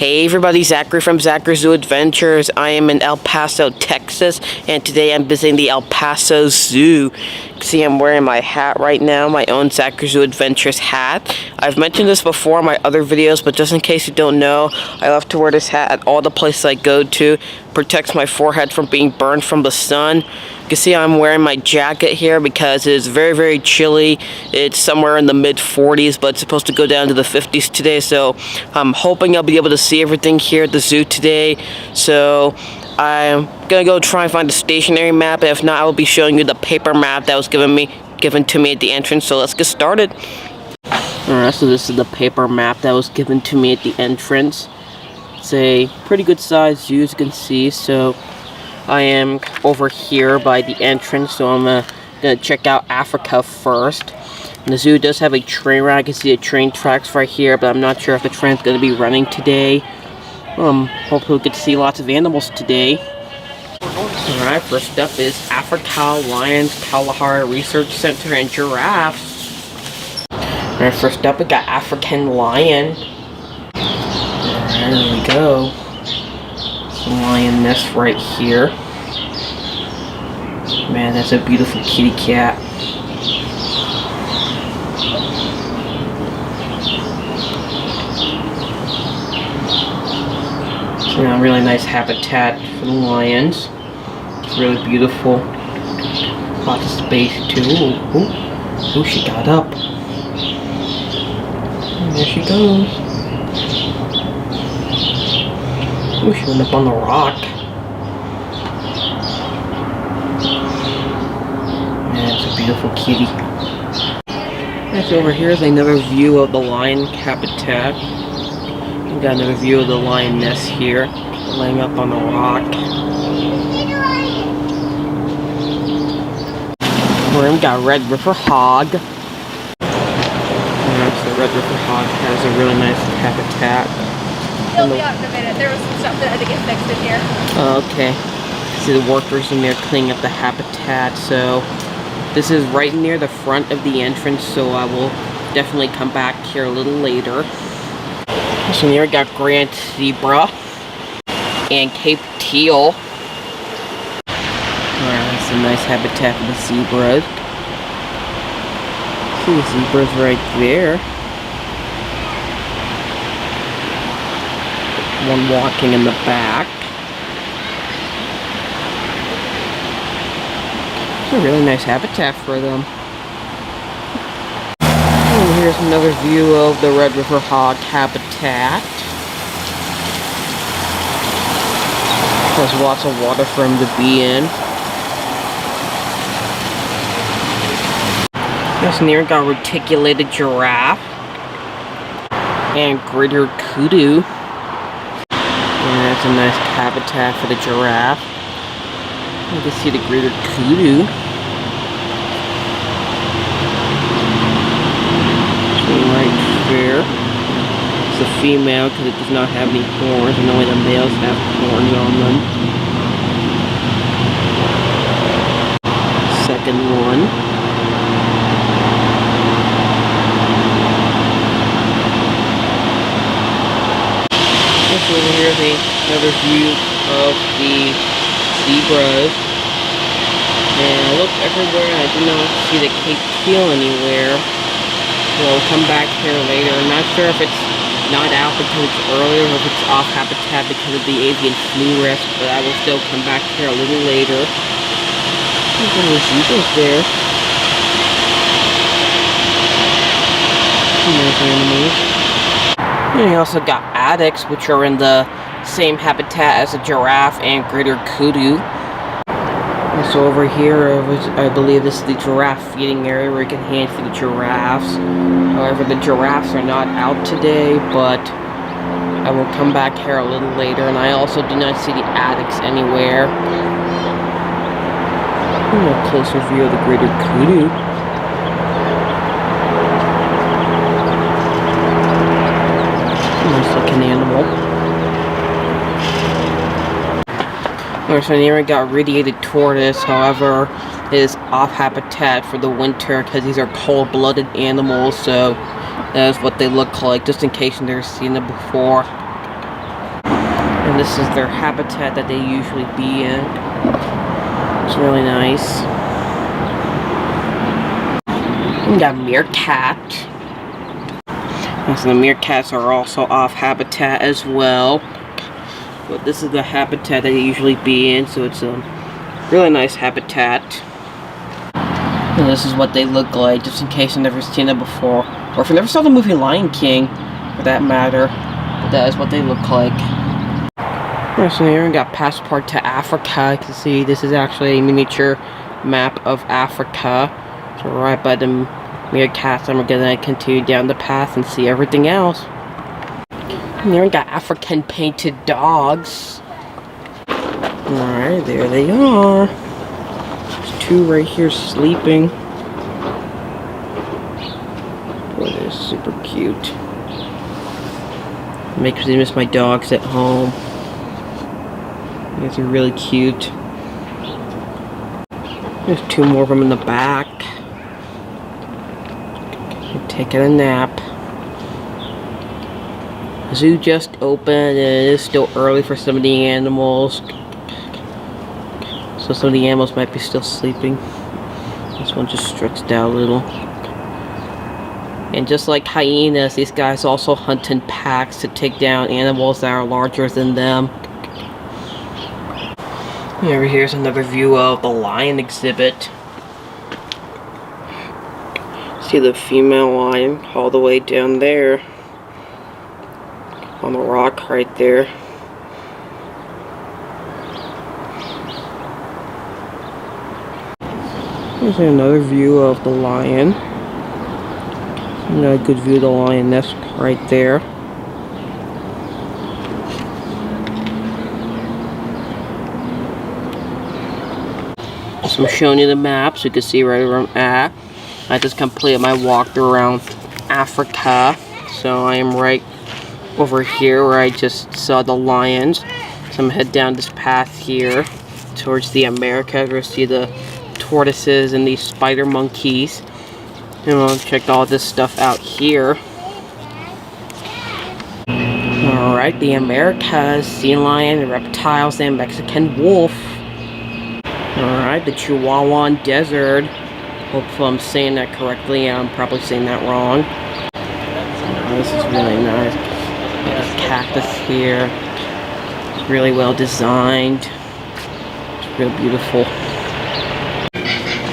Hey everybody, Zachary from Zachary Zoo Adventures. I am in El Paso, Texas, and today I'm visiting the El Paso Zoo. You can see I'm wearing my hat right now, my own Zachary Zoo Adventures hat. I've mentioned this before in my other videos, but just in case you don't know, I love to wear this hat at all the places I go to. Protects my forehead from being burned from the sun. You can see I'm wearing my jacket here because it is very, very chilly. It's somewhere in the mid-40s, but it's supposed to go down to the 50s today, so I'm hoping I'll be able to see everything here at the zoo today. So I'm gonna go try and find a stationary map, and if not, I will be showing you the paper map that was given to me at the entrance. So let's get started. Alright, so this is the paper map that was given to me at the entrance. It's a pretty good sized zoo, as you can see. So I am over here by the entrance, so I'm gonna check out Africa first. And the zoo does have a train ride. I can see the train tracks right here, but I'm not sure if the train's gonna be running today. Hopefully we get to see lots of animals today. Alright, first up is Africa, lions, Kalahari Research Center, and giraffes. Alright, first up we got African lion. There we go. Some lioness right here. Man, that's a beautiful kitty cat. So, really nice habitat for the lions. It's really beautiful. Lots of space too. Ooh, she got up. And there she goes. Ooh, she went up on the rock. Man, it's a beautiful kitty. Next over here is another view of the lion habitat. We've got another view of the lioness here, laying up on the rock. We've got Red River Hog. So Red River Hog has a really nice habitat. He'll be out in a minute. There was some stuff that had to get fixed in here. Oh, okay. See the workers in there cleaning up the habitat. So this is right near the front of the entrance, so I will definitely come back here a little later. So here we got Grand Zebra and Cape Teal. Alright, that's a nice habitat for the zebras. See the zebras right there. One walking in the back. It's a really nice habitat for them. And here's another view of the Red River Hog habitat. There's lots of water for them to be in. This near got reticulated giraffe and greater kudu. And that's a nice habitat for the giraffe. You can see the greater kudu. Right there. It's a female because it does not have any horns, and only the males have horns on them. Second one. Over here is another view of the zebras. And I look everywhere and I do not see the Cape Teal anywhere. We'll come back here later. I'm not sure if it's not out because it's earlier or if it's off habitat because of the avian flu risk, but I will still come back here a little later. There's one of the zebras there. Some nice animals. And you also got addax, which are in the same habitat as a giraffe and greater kudu. And so over here, I believe this is the giraffe feeding area where you can hand feed the giraffes. However, the giraffes are not out today, but I will come back here a little later. And I also do not see the addax anywhere. A closer view of the greater kudu. Nice looking animal. So here we got radiated tortoise, however, it is off habitat for the winter because these are cold-blooded animals, so that is what they look like, just in case you've never seen them before. And this is their habitat that they usually be in. It's really nice. We got meerkat. And so the meerkats are also off habitat as well. But this is the habitat that they usually be in, so it's a really nice habitat. And this is what they look like, just in case you've never seen it before. Or if you never saw the movie Lion King, for that matter. But that is what they look like. Alright, so here we got Passport to Africa. You can see this is actually a miniature map of Africa. So right by the meerkats, and we're gonna continue down the path and see everything else. And here we got African painted dogs. Alright, there they are. There's two right here sleeping. Boy, they're super cute. Makes me miss my dogs at home. You guys are really cute. There's two more of them in the back. They're taking a nap. The zoo just opened and it is still early for some of the animals. So some of the animals might be still sleeping. This one just stretched out a little. And just like hyenas, these guys also hunt in packs to take down animals that are larger than them. And over here's another view of the lion exhibit. See the female lion all the way down there. On the rock right there. Here's another view of the lion. You got a good view of the lioness right there. So I'm showing you the map so you can see right where I'm at. I just completed my walkthrough around Africa. So I am right over here where I just saw the lions. So I'm gonna head down this path here towards the Americas. We'll see the tortoises and these spider monkeys. And we'll check all this stuff out here. Alright, the Americas, sea lion, reptiles, and Mexican wolf. Alright, the Chihuahuan desert. Hopefully I'm saying that correctly. I'm probably saying that wrong. Oh, this is really nice. This cactus here. It's really well designed. It's real beautiful.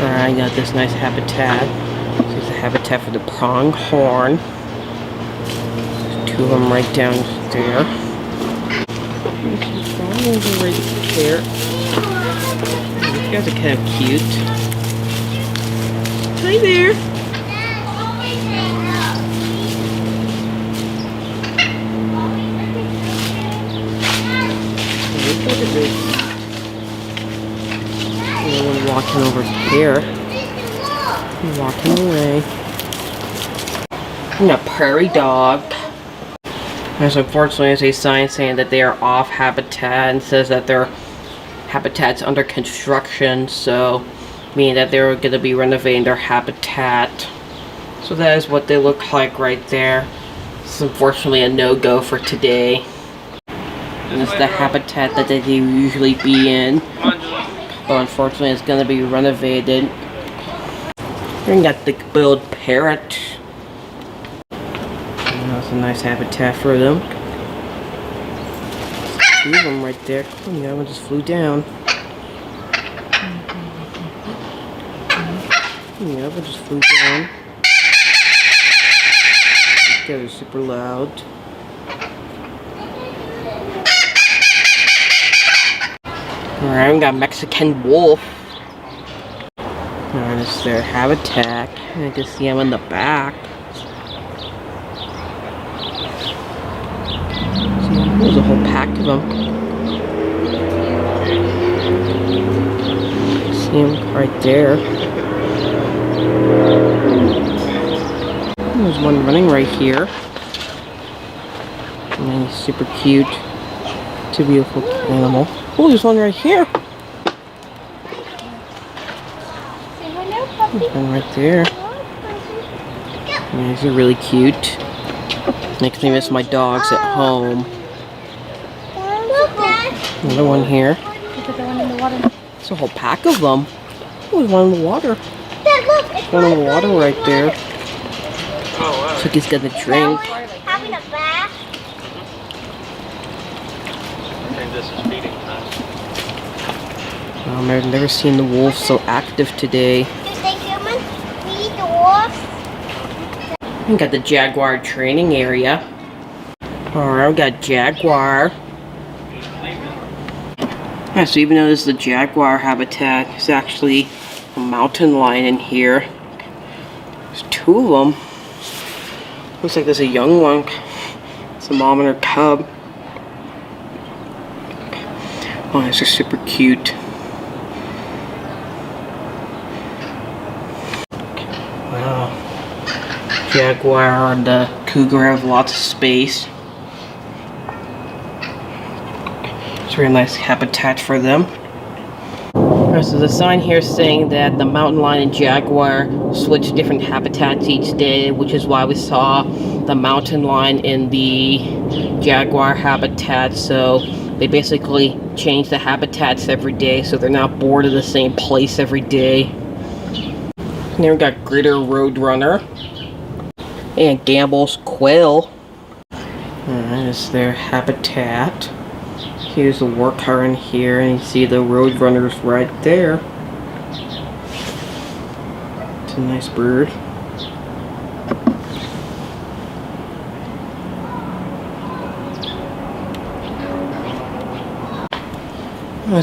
Alright, I got this nice habitat. This is the habitat for the pronghorn. There's two of them right down there. There's some pronghorns right there. These guys are kind of cute. Hi there. Look at this. One walking over here. Walking away. And a prairie dog. There's unfortunately a sign saying that they are off habitat and says that their habitat's under construction, so meaning that they're going to be renovating their habitat. So that is what they look like right there. It's unfortunately a no-go for today. And it's the habitat that they usually be in. But unfortunately it's going to be renovated. Here we got the billed parrot. That's a nice habitat for them. Two of them right there. Oh, yeah, one just flew down. Yeah, one just flew down. These guys are super loud. Alright, we got Mexican wolf. Alright, this is their habitat. I can see them in the back. See, there's a whole pack of them. See them right there. There's one running right here. And he's super cute. It's a beautiful animal. Oh, there's one right here. There's one right there. Yeah, these are really cute. Makes me miss my dogs at home. Another one here. Look at the one in the water. It's a whole pack of them. Oh, there's one in the water. Dad, look! It's One in the water right there. Oh, wow. So he's got a drink. Having a bath. I think this is feeding time. I've never seen the wolves so active today. Do they humans feed the wolves? We got the jaguar training area. Alright, we got jaguar. Yeah, so even though this is the jaguar habitat, there's actually a mountain lion in here. There's two of them. Looks like there's a young one. It's a mom and her cub. Oh, these are super cute. Wow. Jaguar and the cougar have lots of space. It's a really nice habitat for them. Alright, so the sign here is saying that the mountain lion and jaguar switch different habitats each day, which is why we saw the mountain lion in the jaguar habitat. So they basically change the habitats every day, so they're not bored of the same place every day. And then we got Gritter Roadrunner and Gamble's Quail. Alright, that's their habitat. Here's the worker in here, and you see the Roadrunners right there. It's a nice bird.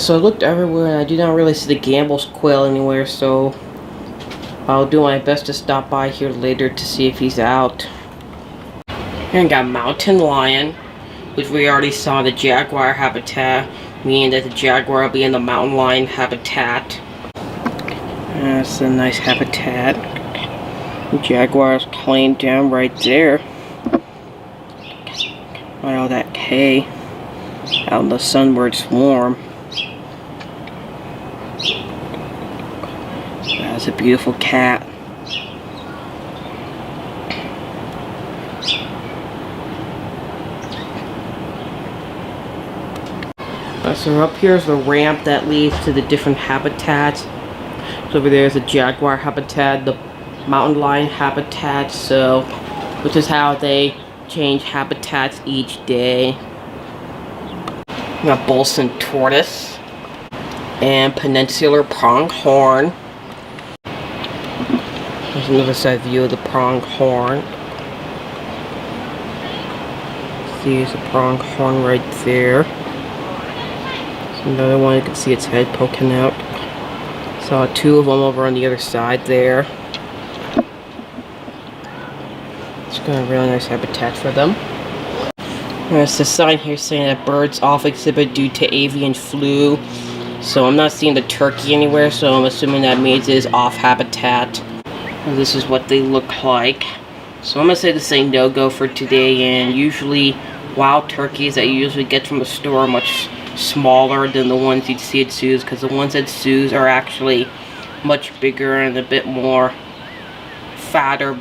So I looked everywhere and I do not really see the Gamble's Quail anywhere, so I'll do my best to stop by here later to see if he's out. And got Mountain Lion, which we already saw the jaguar habitat, meaning that the jaguar will be in the mountain lion habitat. That's a nice habitat. The jaguar is playing down right there. Right all that hay out in the sun where it's warm. That's a beautiful cat. So up here is the ramp that leads to the different habitats. So over there is the jaguar habitat, the mountain lion habitat, so which is how they change habitats each day. We got Bolson tortoise and peninsular pronghorn. There's another side view of the pronghorn. See, there's a pronghorn right there. Another one, you can see its head poking out. Saw two of them over on the other side there. It's got a really nice habitat for them. There's a sign here saying that birds off exhibit due to avian flu. So I'm not seeing the turkey anywhere, so I'm assuming that means it is off habitat. And this is what they look like. So I'm going to say this is a no-go for today, and usually wild turkeys that you usually get from the store are much smaller than the ones you'd see at zoos, because the ones at zoos are actually much bigger and a bit more fatter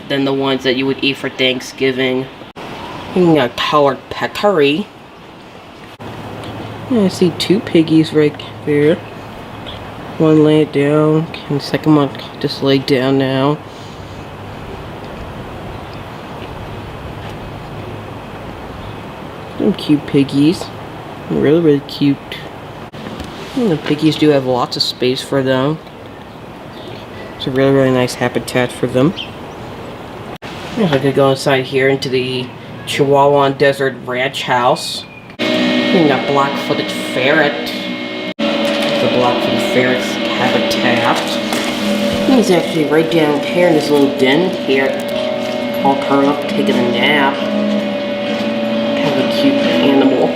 than the ones that you would eat for Thanksgiving. You got colored peccary. I see two piggies right there. One laid down, and the second one just laid down now. Some cute piggies. Really, really cute. And the piggies do have lots of space for them. It's a really, really nice habitat for them. I could go inside here into the Chihuahuan Desert Ranch House. And got black-footed ferret. The black-footed ferret's habitat. He's actually right down here in this little den here, all curled up, taking a nap. Kind of a cute animal.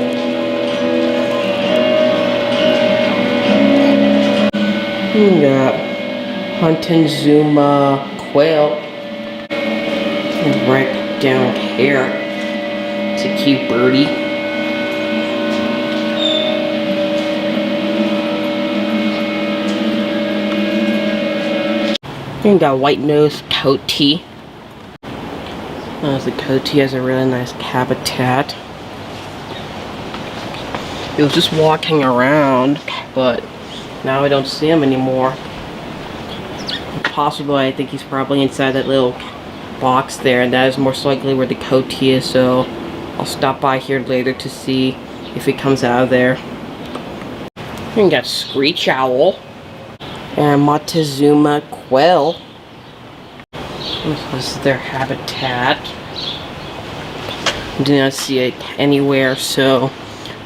We got Hunting Zuma quail. And right down here. It's a cute birdie. And got white-nosed coati. The coati has a really nice habitat. He was just walking around, but now I don't see him anymore. Possibly, I think he's probably inside that little box there, and that is most likely where the coati is, so I'll stop by here later to see if he comes out of there. We got Screech Owl and Montezuma Quail. This is their habitat. Do not see it anywhere, so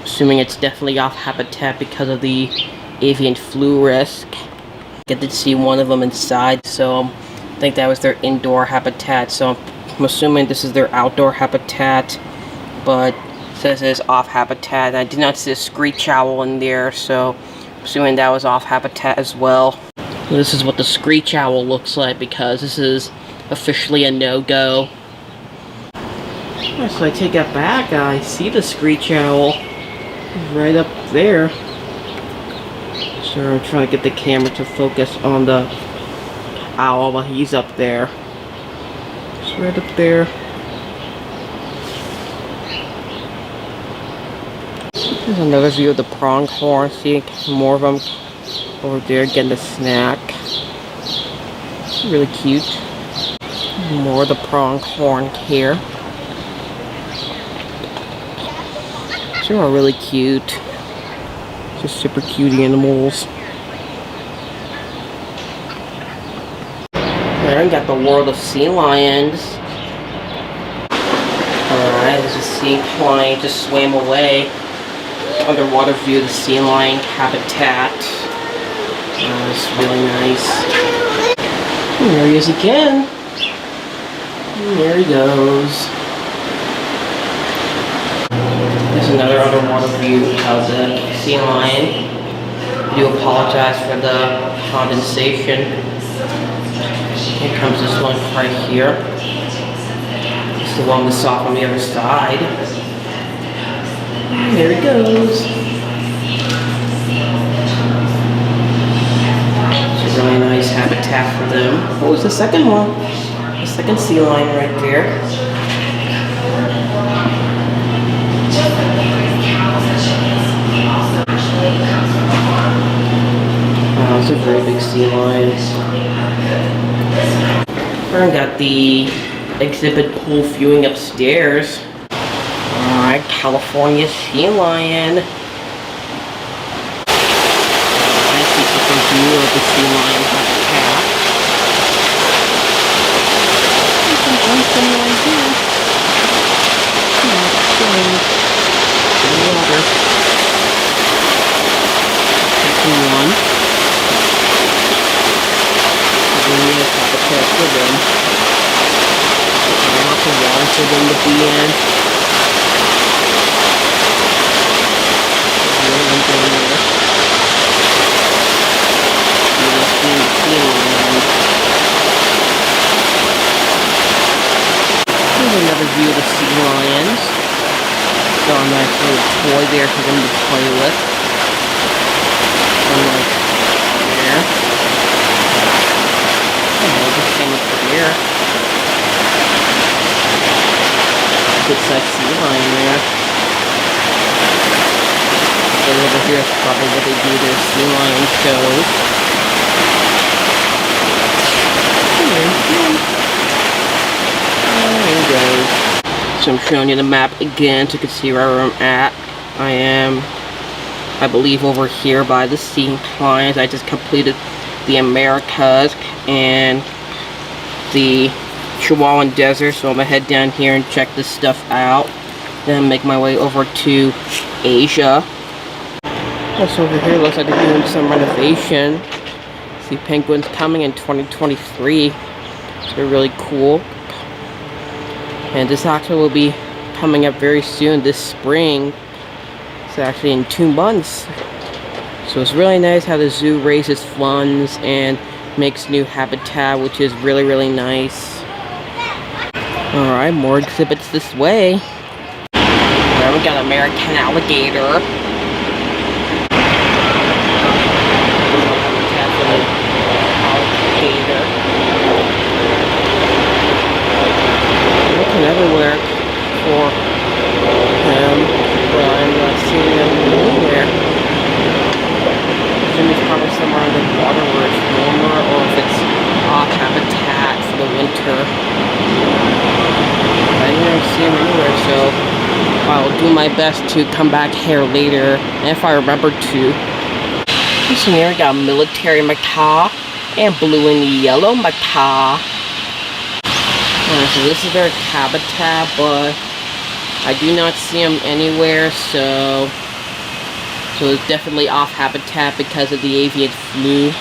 assuming it's definitely off habitat because of the avian flu risk. I did see one of them inside, so I think that was their indoor habitat, so I'm assuming this is their outdoor habitat, but it says it's off habitat. I did not see a screech owl in there, so I'm assuming that was off habitat as well. This is what the screech owl looks like, because this is officially a no-go. So I take that back, I see the screech owl right up there. So I'm trying to get the camera to focus on the owl while he's up there. It's right up there. There's another view of the pronghorn. See more of them over there getting a snack. Really cute. More of the pronghorn here. They are really cute. Just super cute animals. There, we got the world of sea lions. Alright, there's a sea lion just swam away. Underwater view of the sea lion habitat. It's really nice. And there he is again. And there he goes. There's another underwater view of the sea lion. I do apologize for the condensation. Here comes this one right here. It's the one we saw from the other side. And there he goes. It's a really nice habitat for them. Oh, it's the second one. The second sea lion right there. Wow, it's a very big sea lion. I got the exhibit pool viewing upstairs. Alright, California sea lion. I see different view of the sea lion habitat. You can join some right here. Water. One. Really nice habitat for them. Lots of water for them to be in. Really enjoying it. Here's another view of the sea lions. Got a nice little toy there for them to play with. One like there. Oh, just came up here. Good size sea lion there. So over here is probably where they do their sea lion shows. There he goes. So I'm showing you the map again so you can see where I'm at. I am, I believe, over here by the sea lions. I just completed the Americas and the Chihuahuan Desert, so I'm gonna head down here and check this stuff out. Then make my way over to Asia. Also over here looks like they're doing some renovation. See penguins coming in 2023. So they're really cool. And this actually will be coming up very soon this spring. It's actually in 2 months. So it's really nice how the zoo raises funds and makes new habitat, which is really, really nice. Alright, more exhibits this way. There we got American alligator. Habitat for the alligator. Looking everywhere for him, but I'm not seeing them anywhere. I didn't see him anywhere, so I'll do my best to come back here later, if I remember to. So here we got military macaw and blue and yellow macaw. So this is their habitat, but I do not see them anywhere, so it's definitely off habitat because of the avian flu.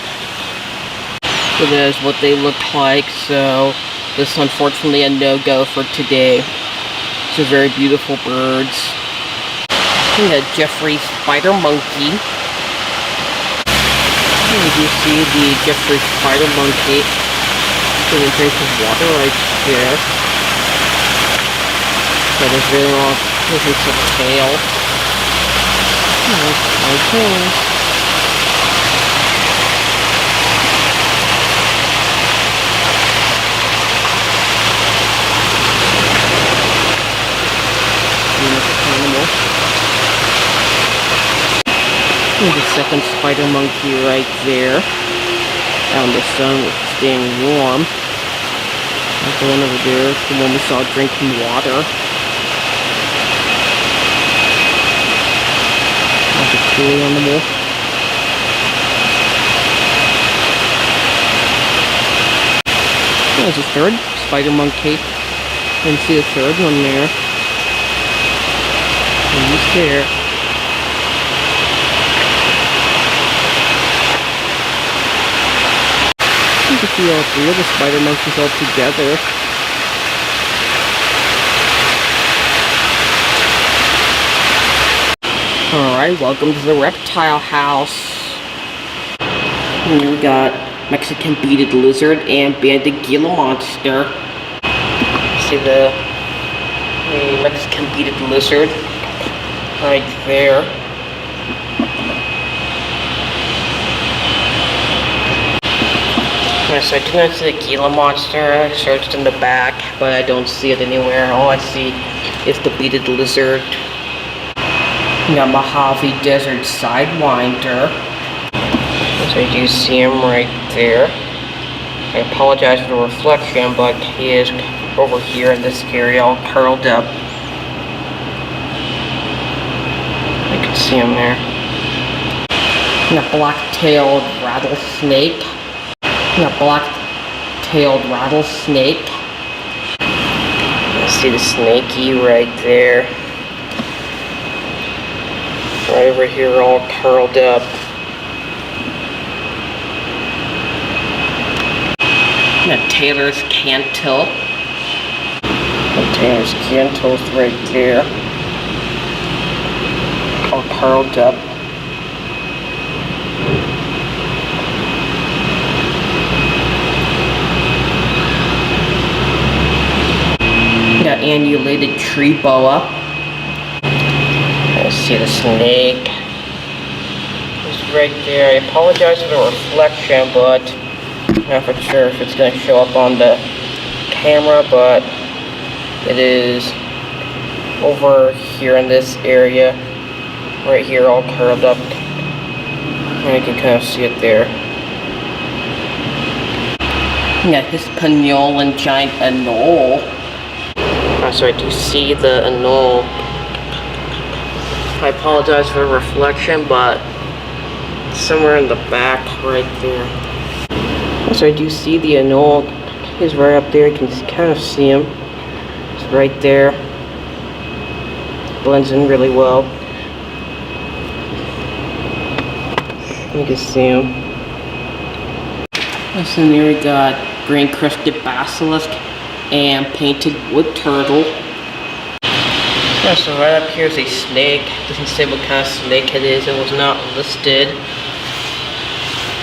So that is what they look like, so this is unfortunately a no-go for today. These are very beautiful birds. We got Jeffrey's spider monkey. And you see the Jeffrey's spider monkey going to drink his water right here. So there's really long, this is a tail. Okay. There's the second spider monkey right there. Out in the sun, staying warm. There's the one over there, the one we saw drinking water. That's a cool animal. There's a third spider monkey. You can see the third one there. And he's there. You can see all three of the spider monkeys all together. Alright, welcome to the reptile house. And we got Mexican beaded lizard and banded Gila monster. See the Mexican beaded lizard right there. So I do not see the Gila monster. I searched in the back, but I don't see it anywhere. All I see is the beaded lizard. We got Mojave Desert Sidewinder. So I do see him right there. I apologize for the reflection, but he is over here in this area all curled up. I can see him there. And a black-tailed rattlesnake. A black-tailed rattlesnake. I see the snakey right there. Right over here all curled up. And a Taylor's Cantil. The Taylor's Cantil's right there. All curled up. Got annulated tree boa. I see the snake. It's right there. I apologize for the reflection, but I'm not for sure if it's going to show up on the camera, but it is over here in this area. Right here, all curled up. And you can kind of see it there. Yeah, Hispaniolan giant anole. So I do see the anole. I apologize for the reflection, but somewhere in the back right there. So I do see the anole. He's right up there. You can kind of see him. It's right there. Blends in really well. You can see him. So here we got green crested basilisk and painted wood turtle. Yeah, so right up here is a snake. Doesn't say what kind of snake it is. It was not listed.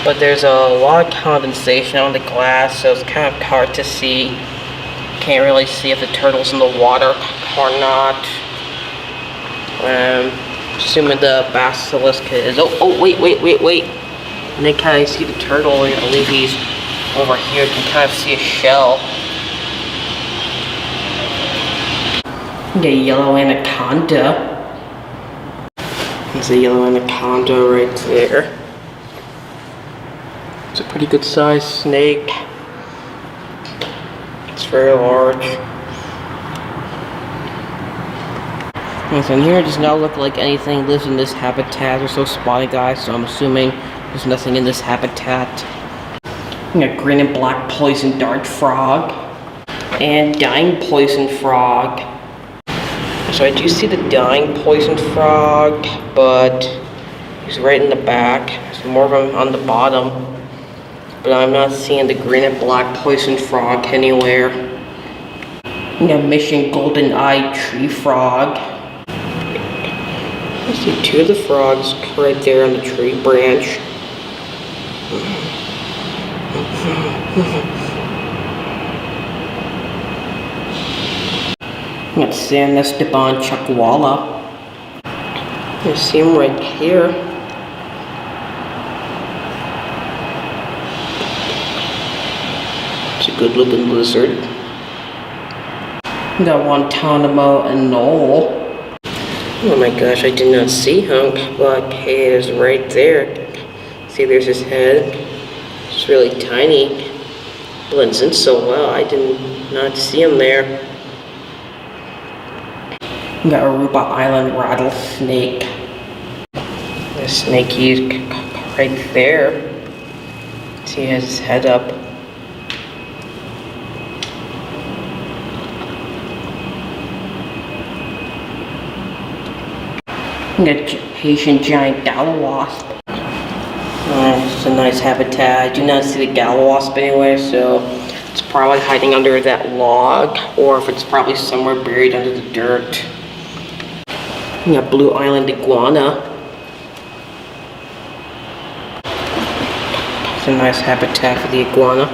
But there's a lot of condensation on the glass, so it's kind of hard to see. Can't really see if the turtle's in the water or not. Assuming the basilisk is. Oh, wait. And then kind of see the turtle. I believe he's over here. You can kind of see a shell. The yellow anaconda. There's a yellow anaconda right there. It's a pretty good sized snake. It's very large. Anything here does not look like anything lives in this habitat. There's no spotted guys, so I'm assuming there's nothing in this habitat. We got green and black poison dart frog and dying poison frog. So I do see the dying poison frog, but he's right in the back. There's more of them on the bottom, but I'm not seeing the green and black poison frog anywhere. We got mission golden eye tree frog. I see two of the frogs right there on the tree branch. Got Sandus Debon Chuckwalla. I see him right here. It's a good looking lizard. Got Guantanamo and Knoll. Oh my gosh, I did not see him, but he is right there. See, there's his head. It's really tiny. Blends in so well. I did not see him there. We got Aruba Island rattlesnake. The snakey's right there. See, he has his head up. We got Haitian giant gallowasp. It's a nice habitat. I do not see the gallowasp anywhere, so it's probably hiding under that log, or if it's probably somewhere buried under the dirt. We got blue island iguana. It's a nice habitat for the iguana.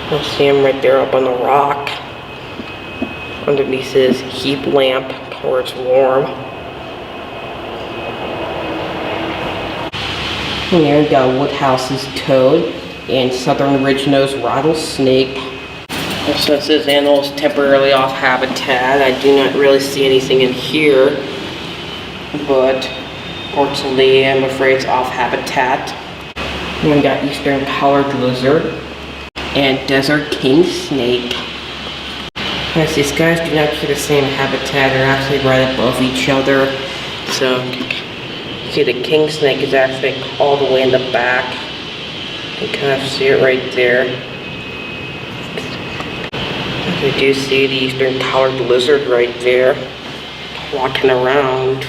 I see him right there up on the rock, underneath his heat lamp where it's warm. And there we got Woodhouse's toad and southern ridge-nosed rattlesnake. Since this animal is temporarily off habitat, I do not really see anything in here, but fortunately I'm afraid it's off habitat. And we got eastern collared lizard and desert king snake. Yes, these guys do not share the same habitat, they're actually right above each other. So, see, the king snake is actually all the way in the back. You can kind of see it right there. We do see the eastern collared lizard right there, walking around.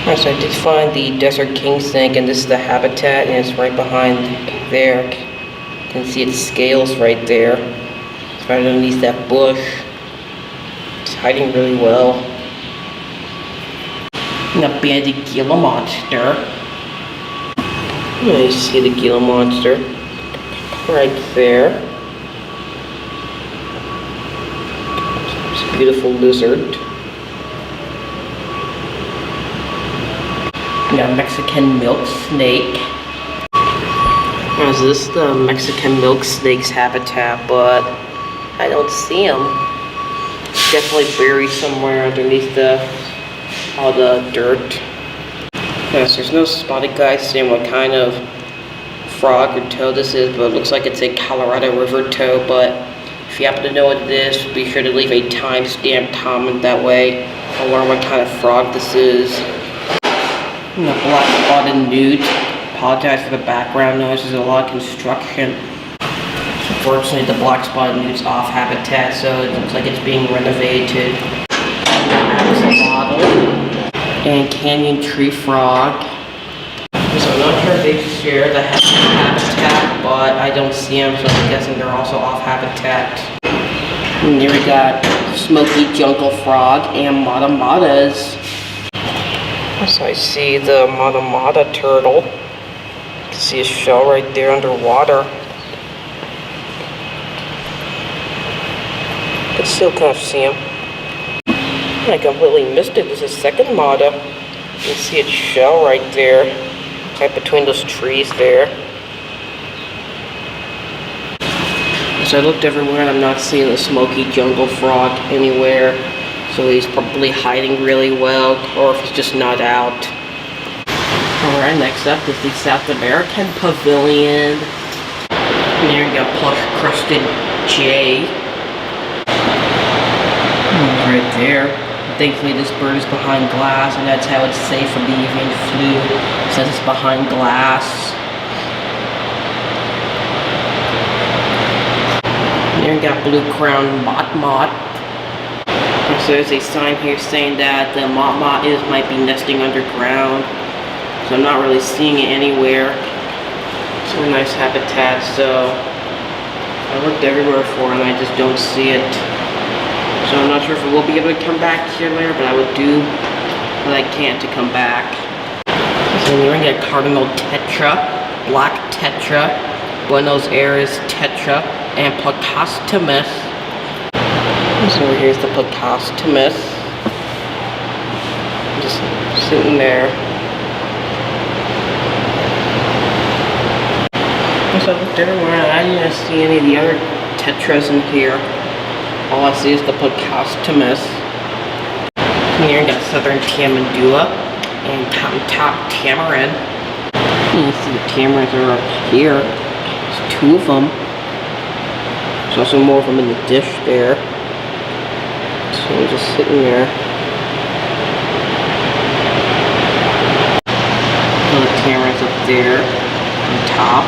Alright, so I did find the desert king snake, and this is the habitat, and it's right behind there. You can see its scales right there. It's right underneath that bush. It's hiding really well. And a banded Gila monster. You see the Gila monster right there. It's a beautiful lizard. Now Mexican milk snake. Now, is this the Mexican milk snake's habitat? But I don't see him. It's definitely buried somewhere underneath all the dirt. Yes, there's no spotted guy saying what kind of frog or toad this is, but it looks like it's a Colorado River toad. But if you happen to know what it is, be sure to leave a timestamp comment. That way I'll learn what kind of frog this is. And the black spotted newt. Apologize for the background noise. There's a lot of construction. Unfortunately, the black spotted newt's off habitat, so it looks like it's being renovated. Axolotl and canyon tree frog. So I'm not sure if they share the habitat, but I don't see them, so I'm guessing they're also off habitat. And here we got smoky jungle frog and matamatas. So I see the matamata turtle. You can see a shell right there underwater. I can still kind of see him. I completely missed it. There's a second mata. You can see its shell right there, right between those trees there. So I looked everywhere and I'm not seeing the smoky jungle frog anywhere. So he's probably hiding really well, or if he's just not out. Alright, next up is the South American Pavilion. Here you got plush crested jay. Right there. Thankfully this bird is behind glass, and that's how it's safe from the avian flu, since it's behind glass. Here you got blue crown mott. So there's a sign here saying that the mott might be nesting underground. So I'm not really seeing it anywhere. It's a nice habitat, so I looked everywhere for it and I just don't see it. So I'm not sure if we'll be able to come back here later, but I would do what I can to come back. So we're gonna get cardinal tetra, black tetra, Buenos Aires tetra, and Placostomus. So here's the Placostomus. Just sitting there. So I looked everywhere and I didn't see any of the other tetras in here. All I see is the Placostomus. Here you got southern tamandua and top tamarin. You can see the tamarins are up here. There's two of them. There's also more of them in the dish there. So I'm just sitting there. The tamarins up there on top.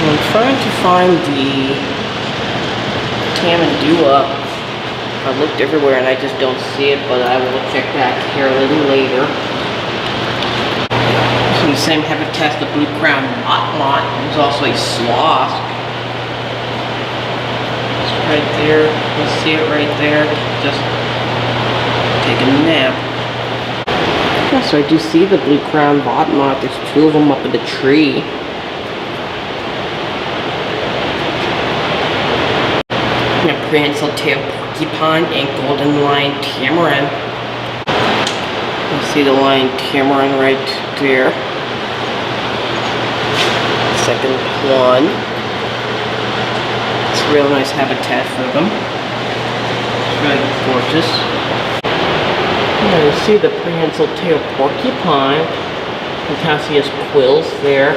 And I'm trying to find the tamandua. I looked everywhere and I just don't see it, but I will check back here a little later. So in the same habitat, the blue crown mott. There's also a sloth. It's right there. You see it right there. Just taking a nap. Yeah, so I do see the blue crown mott. There's two of them up in the tree. Prehensile tail porcupine and golden lion tamarin. You see the lion tamarin right there. Second one. It's a real nice habitat for them. It's really gorgeous. And you see the prehensile tail porcupine. You can see his quills there.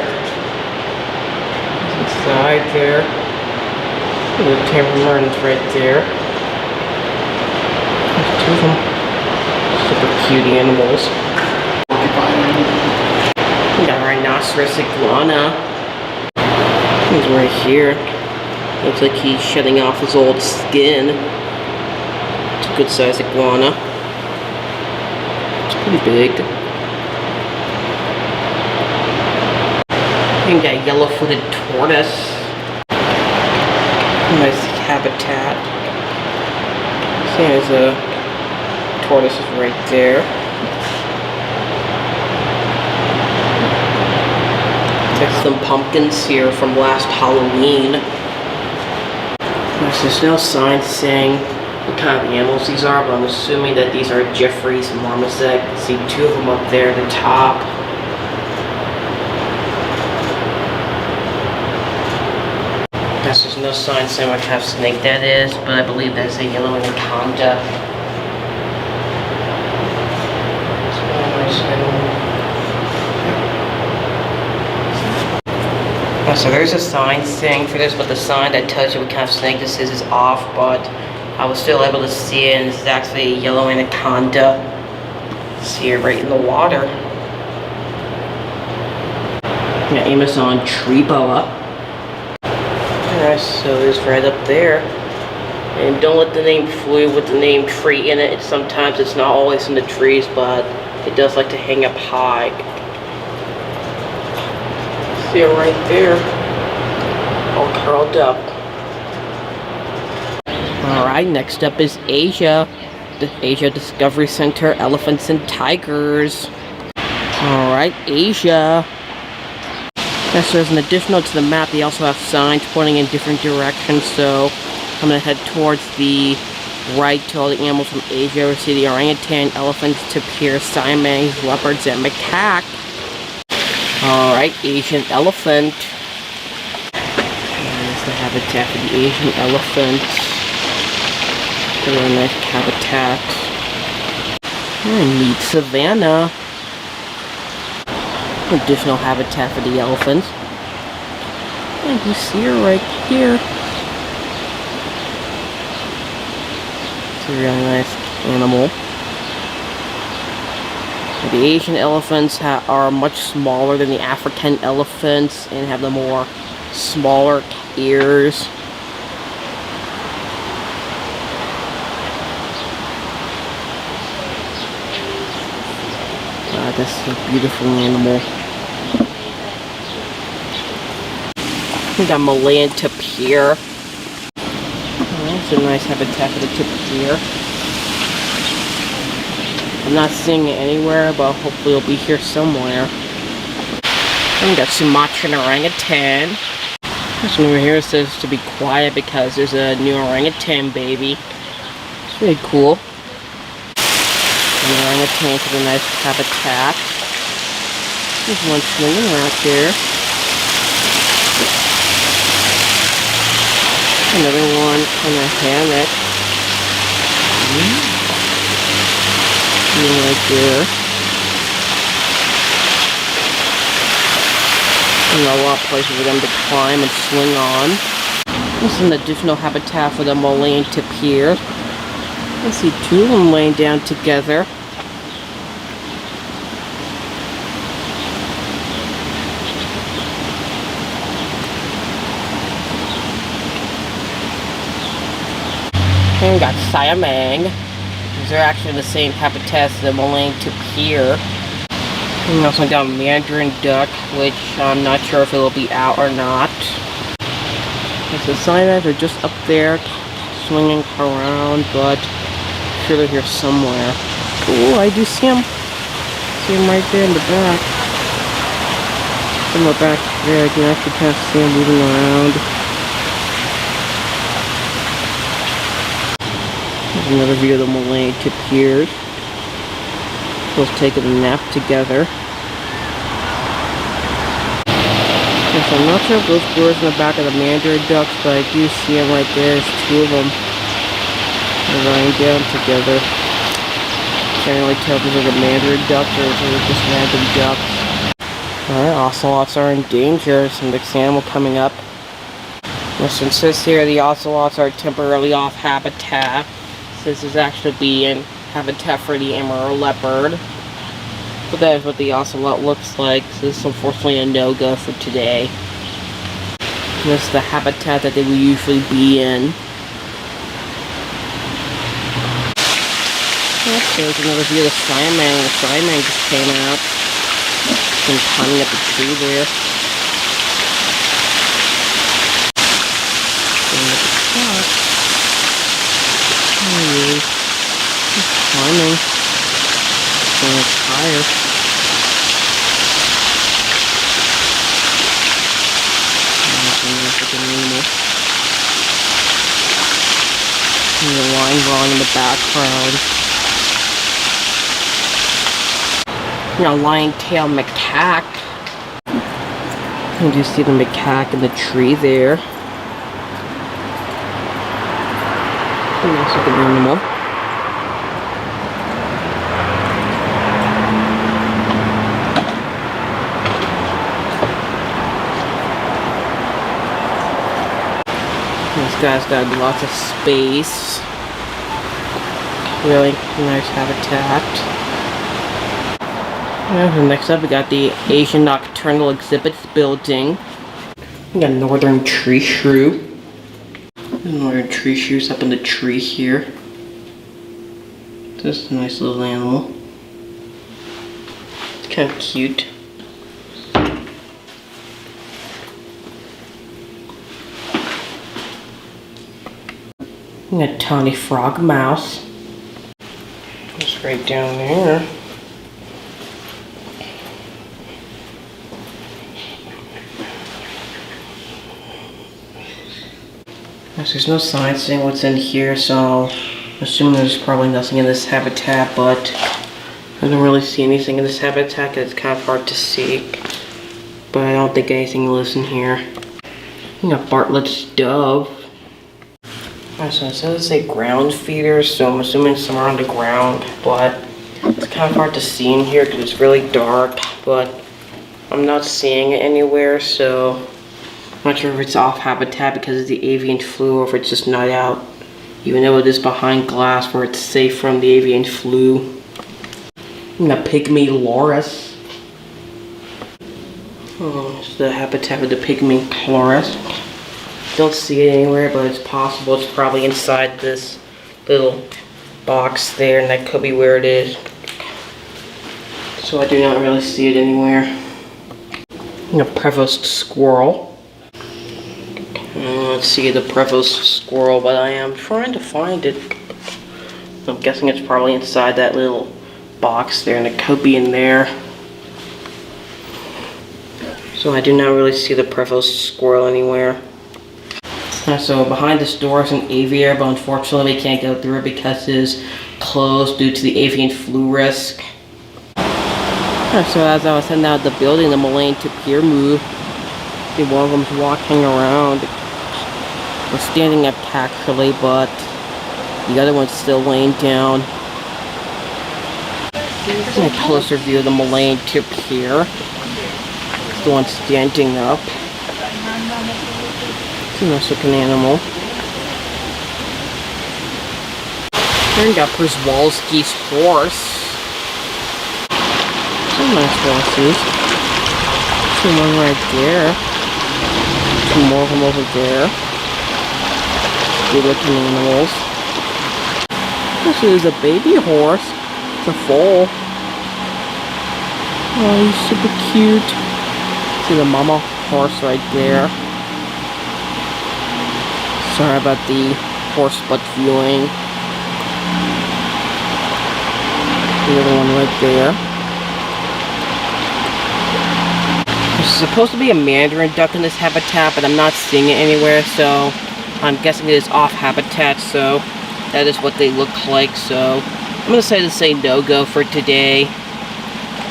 He's inside there. The tamarins right there. There's two of them. Super cute animals. We got a rhinoceros iguana. He's right here. Looks like he's shedding off his old skin. It's a good sized iguana. It's pretty big. We got a yellow-footed tortoise. Nice habitat. See, there's a tortoise is right there. There's some pumpkins here from last Halloween. There's no sign saying what kind of animals these are, but I'm assuming that these are Jeffrey's marmoset. You can see two of them up there at the top. There's no sign saying what kind of snake that is, but I believe that's a yellow anaconda. It's a really nice animal. So there's a sign saying for this, but the sign that tells you what kind of snake this is off, but I was still able to see it, and it's actually a yellow anaconda. See it right in the water. Yeah, Amazon tree boa. Alright, so it's right up there. And don't let the name fool you with the name tree in it. Sometimes it's not always in the trees, but it does like to hang up high. See it right there. All curled up. Alright, next up is Asia. The Asia Discovery Center, Elephants and Tigers. Alright, Asia. Yes, so as an additional to the map, they also have signs pointing in different directions, so I'm going to head towards the right to all the animals from Asia. We see the orangutan, elephants, tapir, siamangs, leopards, and macaque. Alright, Asian elephant. There's the habitat for the Asian elephant. Really nice habitat. Neat savanna. Additional habitat for the elephants. And you see her right here. It's a really nice animal. The Asian elephants are much smaller than the African elephants and have the more smaller ears. This is a beautiful animal. We got Malayan tapir. That's a nice habitat for the tapir. I'm not seeing it anywhere, but hopefully it'll be here somewhere. And we got Sumatran orangutan. This one over here says to be quiet because there's a new orangutan baby. It's really cool. The orangutans have a nice habitat. There's one swinging right there. Another one on a hammock. Right there. And a lot of places for them to climb and swing on. This is an additional habitat for the Malayan tapir. I see two of them laying down together. And we got siamang. These are actually the same habitat as the Malayan tapir. And we also got mandarin duck, which I'm not sure if it'll be out or not. The siamangs are just up there, swinging around, but I'm sure they're here somewhere. Oh, I do see them. See them right there in the back. In the back there, I can actually kind of see them moving around. There's another view of the Malayan tapirs. Both taking a nap together. Yes, I'm not sure if those birds in the back are the mandarin ducks, but I do see them right there. There's two of them. They're lying down together. Can't really tell if these are the mandarin ducks or if they're just random ducks. Alright, ocelots are in danger. Some next animal coming up. This one says here the ocelots are temporarily off habitat. This is actually being habitat for the emerald leopard. But that is what the ocelot looks like. So this is unfortunately a no-go for today. This is the habitat that they would usually be in. There's another view of the siamang. The siamang just came out. Been climbing up the tree there. Going up the top. Oh, yeah. He's climbing. Going up higher. And the line drawing in the background. Now, lion-tailed macaque. You do see the macaque in the tree there. Nice looking animal. This guy's got lots of space. Really nice habitat. And next up we got the Asian Nocturnal Exhibits building. We got northern tree shrew. Northern tree shrews up in the tree here. This is a nice little animal. It's kind of cute. We got tawny frog mouse. It's right down there. There's no sign saying what's in here, so I'm assuming there's probably nothing in this habitat, but I don't really see anything in this habitat because it's kind of hard to see. But I don't think anything lives in here. We got Bartlett's dove. Alright, so it says it's a ground feeder, so I'm assuming somewhere on the ground, but it's kind of hard to see in here because it's really dark, but I'm not seeing it anywhere, so I'm not sure if it's off habitat because of the avian flu or if it's just not out. Even though it is behind glass where it's safe from the avian flu. And the pygmy loris. Oh, it's the habitat of the pygmy loris. Don't see it anywhere, but it's possible it's probably inside this little box there, and that could be where it is. So I do not really see it anywhere. And a Prevost squirrel. Let's see the Prevost squirrel, but I am trying to find it. I'm guessing it's probably inside that little box there, and it could be in there. So I do not really see the Prevost squirrel anywhere. So behind this door is an aviary, but unfortunately we can't go through it because it is closed due to the avian flu risk. So as I was heading out of the building, the Malayan tapir moved. One of them's walking around. We're standing up actually, but the other one's still laying down. Here's a closer view of the Malayan tapir. It's the one standing up. It's a nice looking animal. And got Przewalski's horse. Some nice horses. See one right there. Two more of them over there. Good looking animals. This is a baby horse. It's a foal. Oh, he's super cute. See the mama horse right there. Sorry about the horse butt viewing. The other one right there. There's supposed to be a mandarin duck in this habitat, but I'm not seeing it anywhere, so I'm guessing it is off habitat, so that is what they look like. So I'm going to say no-go for today.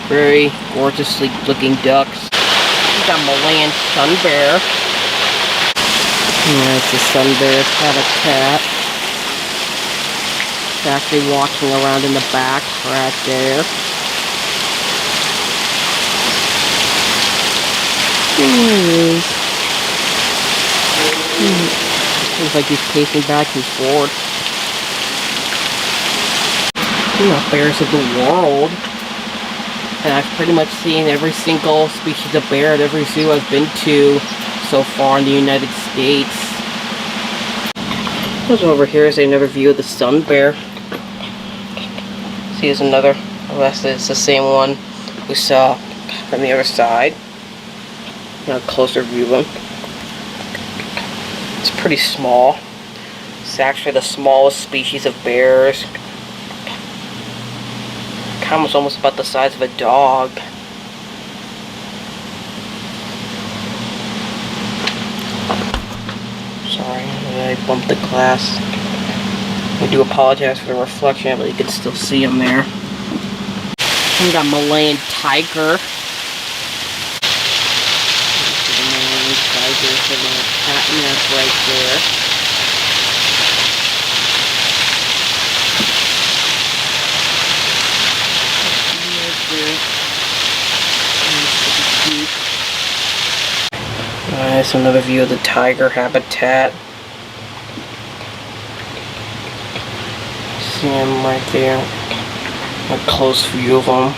Very gorgeously looking ducks. We've got Malayan sun bear. Yeah, it's a sun bear's habitat. It's actually walking around in the back right there. Seems like he's pacing back and forth. You know, bears of the world. And I've pretty much seen every single species of bear at every zoo I've been to so far in the United States. Over here is another view of the sun bear. See, there's another, unless it's the same one we saw from the other side. A closer view of him. It's pretty small. It's actually the smallest species of bears. It's almost about the size of a dog. Sorry, I bumped the glass. I do apologize for the reflection, but you can still see him there. We got Malayan tiger. The Malayan tiger sitting in a cat nest right there. That's another view of the tiger habitat. See him right there. A close view of him.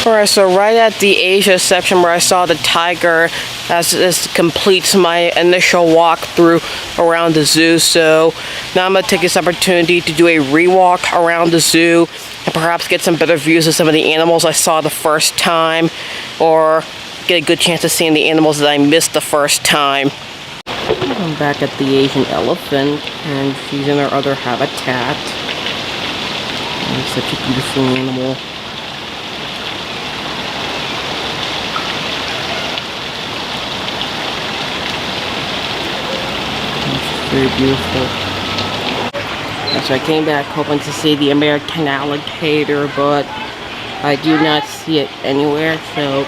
Alright, so right at the Asia section where I saw the tiger, as this completes my initial walkthrough around the zoo. So now I'm going to take this opportunity to do a rewalk around the zoo and perhaps get some better views of some of the animals I saw the first time, or get a good chance of seeing the animals that I missed the first time. I'm back at the Asian elephant, and she's in her other habitat. And such a beautiful animal. It's very beautiful. And so I came back hoping to see the American alligator, but I do not see it anywhere, so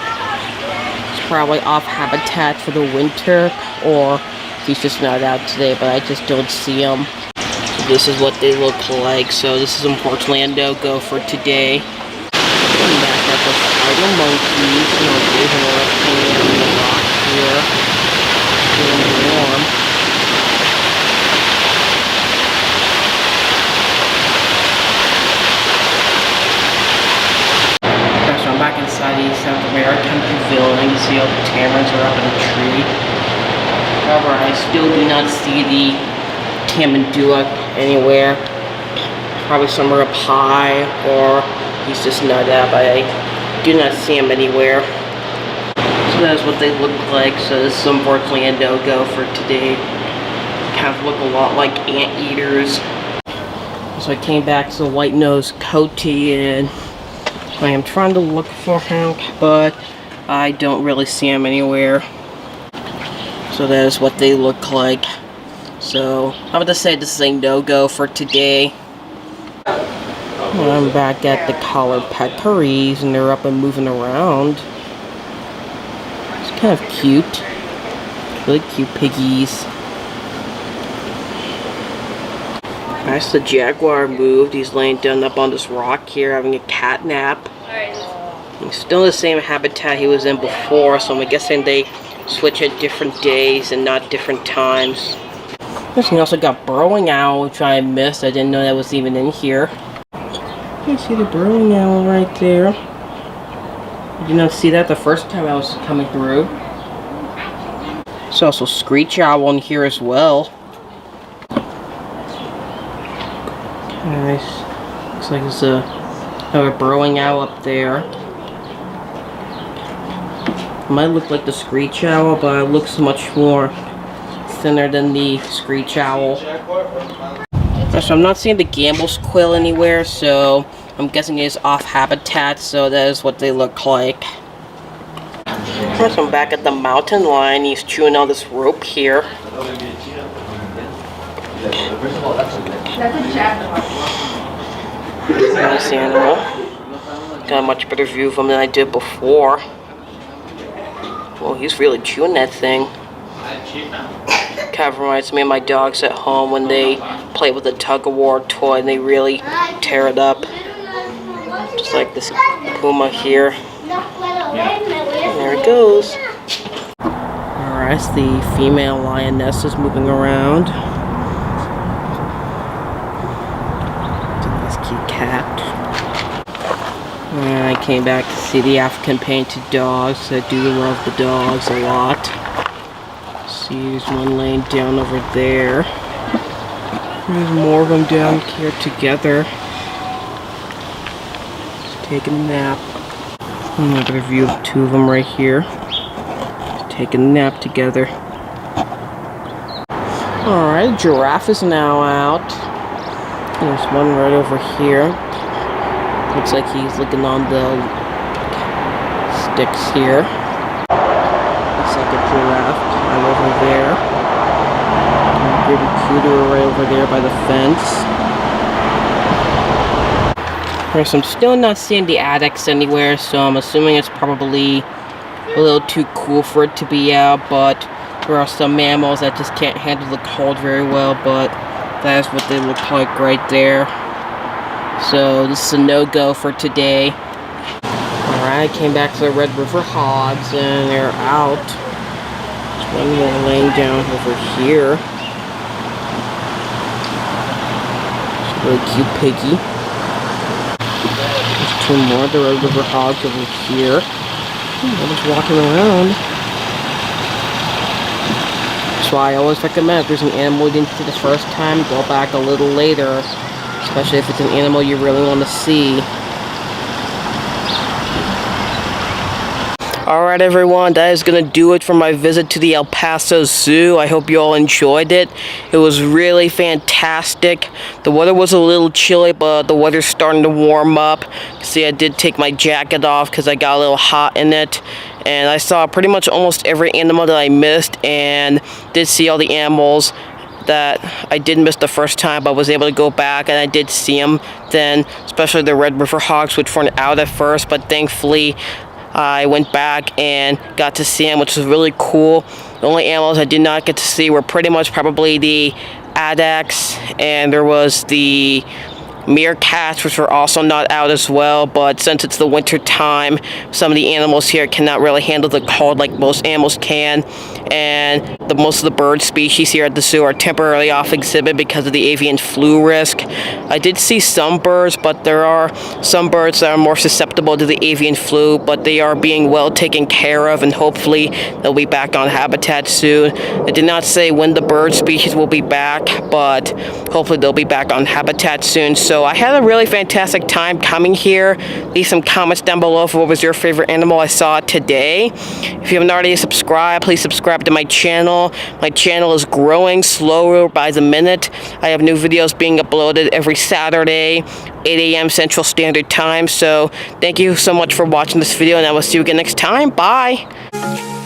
probably off habitat for the winter, or he's just not out today, but I just don't see him. So this is what they look like, so this is unfortunately a no-go for today. I'm back at the little monkeys, there's an reptile on the rock here. Feeling warm. Okay, so I'm back inside the South American Pavilion. You can see all the tamarins are up in the tree. However, I still do not see the tamandua anywhere. Probably somewhere up high, or he's just not up. I do not see him anywhere. So that's what they look like. So this is unfortunately a no-go for today. Kind of look a lot like anteaters. So I came back to the white-nosed coati, and I am trying to look for him, but I don't really see him anywhere. So that is what they look like. So I'm going to say this is a no-go for today. I'm back at the collared peccaries, and they're up and moving around. It's kind of cute. Really cute piggies. Nice, the jaguar moved. He's laying down up on this rock here, having a cat nap. He's still in the same habitat he was in before, so I'm guessing they switch at different days and not different times. We also got burrowing owl, which I missed. I didn't know that was even in here. You can see the burrowing owl right there. I did not see that the first time I was coming through. There's also screech owl in here as well. Nice. Looks like there's a burrowing owl up there. It might look like the screech owl, but it looks much more thinner than the screech owl. So I'm not seeing the Gambel's quill anywhere, so I'm guessing it's off habitat, so that is what they look like. First, I'm back at the mountain lion. He's chewing on this rope here. Nice animal. Got a much better view of him than I did before. Well, he's really chewing that thing. Kind of reminds me of my dogs at home when they play with a tug-of-war toy and they really tear it up. Just like this puma here. And there it goes. Alright, the female lioness is moving around. It's a nice cute cat. And I came back to see the African painted dogs. I do love the dogs a lot. See, there's one laying down over there. There's more of them down here together. Just taking a nap. Another view of two of them right here. Just taking a nap together. Alright, giraffe is now out. There's one right over here. Looks like he's looking on the sticks here. Looks like a giraffe right over there. Pretty cute right over there by the fence. Alright, so I'm still not seeing the addax anywhere, so I'm assuming it's probably a little too cool for it to be out, but there are some mammals that just can't handle the cold very well, but that is what they look like right there. So this is a no-go for today. Alright, I came back to the Red River hogs and they're out. There's one more laying down over here. It's a really cute piggy. There's two more of the Red River hogs over here. They're just walking around. That's why I always recommend if there's an animal you didn't see the first time, go back a little later. Especially if it's an animal you really want to see. Alright everyone, that is going to do it for my visit to the El Paso Zoo. I hope you all enjoyed it. It was really fantastic. The weather was a little chilly, but the weather's starting to warm up. See, I did take my jacket off because I got a little hot in it. And I saw pretty much almost every animal that I missed, and did see all the animals that I did miss the first time, but was able to go back and I did see them then, especially the Red River hogs, which weren't out at first, but thankfully I went back and got to see them, which was really cool. The only animals I did not get to see were pretty much probably the addax, and there was the meerkats, which are also not out as well, but since it's the winter time, some of the animals here cannot really handle the cold like most animals can, and most of the bird species here at the zoo are temporarily off exhibit because of the avian flu risk. I did see some birds, but there are some birds that are more susceptible to the avian flu, but they are being well taken care of, and hopefully they'll be back on habitat soon. It did not say when the bird species will be back, but hopefully they'll be back on habitat soon. So I had a really fantastic time coming here. Leave some comments down below for what was your favorite animal I saw today. If you haven't already subscribed, please subscribe to my channel. My channel is growing slower by the minute. I have new videos being uploaded every Saturday, 8 a.m. Central Standard Time. So thank you so much for watching this video, and I will see you again next time. Bye!